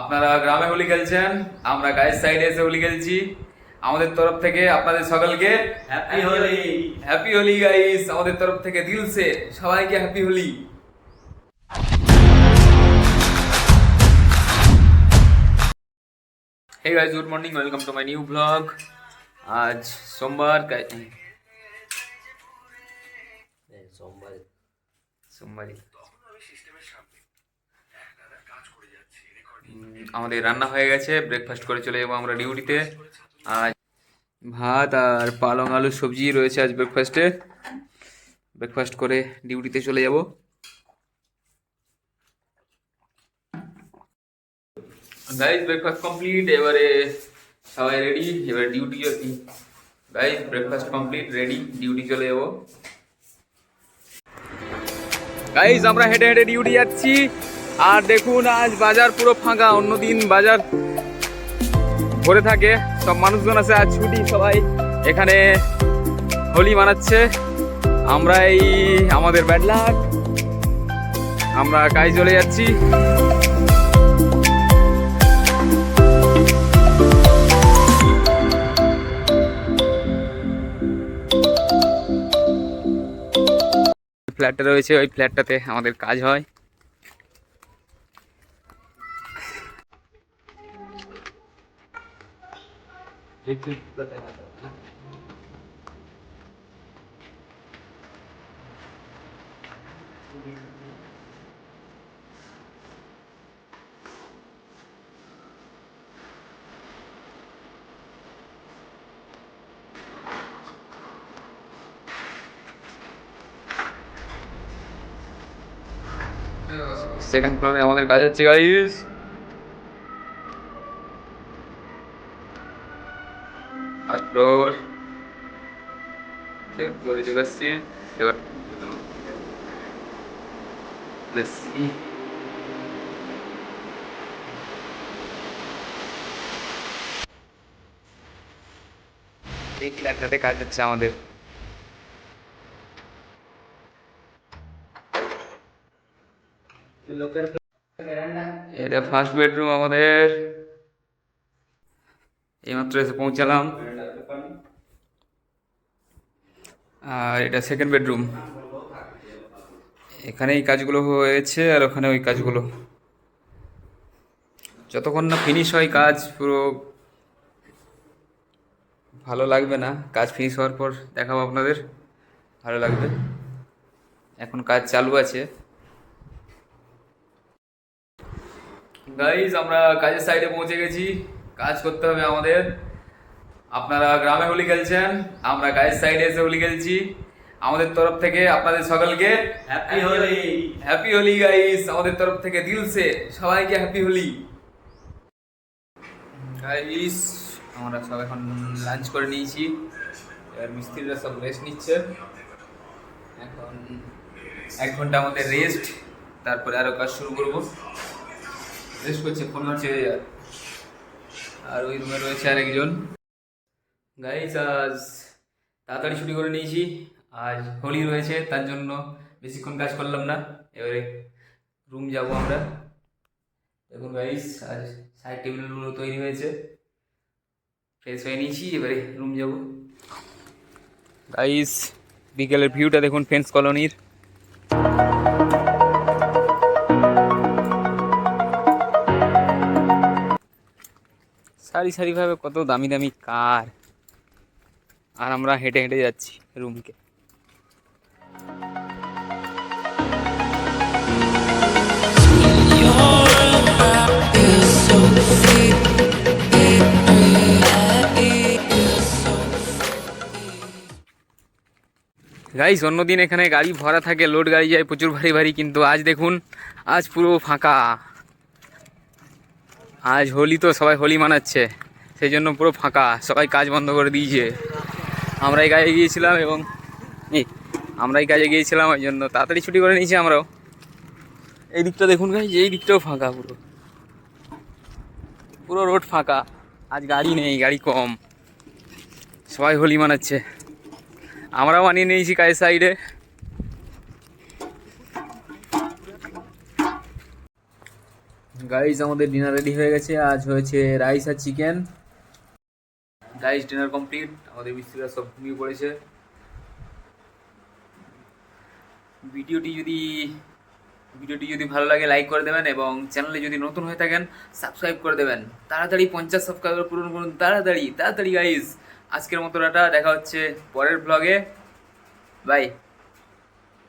আপনারা গ্রামে হোলি খেলছেন, আমরা গায়ের সাইডে এসে হোলি খেলছি। আমাদের তরফ থেকে আপনাদের সকলকে happy Holi. Happy Holi guys. আমাদের তরফ থেকে দিল সে সবাইকে happy Holi. Hey guys, good morning, welcome to my new blog. आज सोमवार সোমবারই আমাদের রান্না হয়ে গেছে, ব্রেকফাস্ট করে চলে যাবো আমরা ডিউটিতে। আজ ভাত আর পালং আলুর সবজি রয়েছে আজ ব্রেকফাস্টে। ব্রেকফাস্ট করে ডিউটিতে চলে যাব। গাইস ব্রেকফাস্ট কমপ্লিট, এবারে সবাই রেডি, এবারে duty. Guys breakfast complete, ready, duty চলে যাব। গাইস আমরা হেঁটে হেঁটে ডিউটি যাচ্ছি। আর দেখুন আজ বাজার পুরো ফাঁকা, অন্যদিন বাজার ভরে থাকে, সব মানুষজন আছে, আজ ছুটি, সবাই এখানে হোলি মানাচ্ছে। আমরা এই আমাদের ব্যাড লাক, আমরা কাজে চলে যাচ্ছি। ফ্ল্যাটটা রয়েছে, ওই ফ্ল্যাটটাতে আমাদের কাজ হয়। সেকেন্ড ফ্লোরে আমাদের কাজ হচ্ছে গাইস। ফার্স্ট ফ্লোর, সেকেন্ড ফ্লোরে চলে আসছি। এবার এই ফ্ল্যাটটাতে কাজ হচ্ছে আমাদের। এটা ফার্স্ট বেডরুম আমাদের, এইমাত্র এসে পৌঁছালাম। আর এটা সেকেন্ড বেডরুম, এখানে এই কাজগুলো হয়েছে আর ওখানে ওই কাজগুলো। যতক্ষণ না ফিনিশ হয় কাজ, পুরো ভালো লাগবে না। কাজ ফিনিশ হওয়ার পর দেখাবো আপনাদের, ভালো লাগবে। এখন কাজ চালু আছে। গাইজ আমরা কাজের সাইডে পৌঁছে গেছি, কাজ করতে হবে আমাদের। আপনারা গ্রামে হোলি খেলছেন, আমরা গায়ের সাইডে এসে হোলি খেলছি। আমাদের তরফ থেকে আপনাদের সকলকে happy Holi. Happy Holi guys. আমাদের তরফ থেকে দিল সে সবাইকে হ্যাপি হোলি। গাইস আমরা সব এখন লাঞ্চ করে নিয়েছি, এবার মিস্ত্রিরা সব রেস্ট নিচ্ছে। এখন 1 ঘন্টা আমাদের রেস্ট, তারপরে আরও কাজ শুরু করবো। রেস্ট করছে, ফোন মারছে। আর ওই রুমে রয়েছে আরেকজন। গাইস আজ তাড়াতাড়ি ছুটি করে নিয়েছি, আজ হোলি রয়েছে, তার জন্য বেশিক্ষণ কাজ করলাম না। এবারে রুম যাব আমরা। দেখুন গাইস আজ সাইড টেবিলগুলো তৈরি হয়েছে, ফ্রেশ হয়ে নিয়েছি, এবারে রুম যাব। গাইস বিকেলের ভিউটা দেখুন ফ্রেন্ডস কলোনির। সারি সারিভাবে কত দামি দামি কার, আর আমরা হেঁটে হেঁটে যাচ্ছি রুমকে। গাইস অন্যদিন এখানে গাড়ি ভরা থাকে, লোড গাড়ি যায় প্রচুর ভারী ভারী, কিন্তু আজ দেখুন আজ পুরো ফাঁকা। আজ হোলি তো, সবাই হোলি মানাচ্ছে, সেই জন্য পুরো ফাঁকা, সবাই কাজ বন্ধ করে দিয়েছে। আমরা এই কাজে গিয়েছিলাম এবং আমরা এই কাজে গিয়েছিলাম, ওই জন্য তাড়াতাড়ি ছুটি করে নিয়েছি আমরাও। এই দিকটা দেখুন গাইস, এই দিকটাও ফাঁকা, পুরো পুরো রোড ফাঁকা। আজ গাড়ি নেই, গাড়ি কম, সবাই হোলি মানাচ্ছে। আমরাও মানিয়ে নিয়েছি কাজের সাইডে। গাইস আমাদের ডিনার রেডি হয়ে গেছে। আজ হয়েছে রাইস আর চিকেন। গাইস ডিনার কমপ্লিট, আমাদের মিস্ত্রিরা সব ঘুমিয়ে পড়েছে। ভিডিওটি যদি ভালো লাগে লাইক করে দেবেন এবং চ্যানেলে যদি নতুন হয়ে থাকেন সাবস্ক্রাইব করে দেবেন। তাড়াতাড়ি 50 সাবস্ক্রাইবার পূরণ করুন, তাড়াতাড়ি তাড়াতাড়ি গাইস। আজকের মতো টাটা, দেখা হচ্ছে পরের ব্লগে। বাই।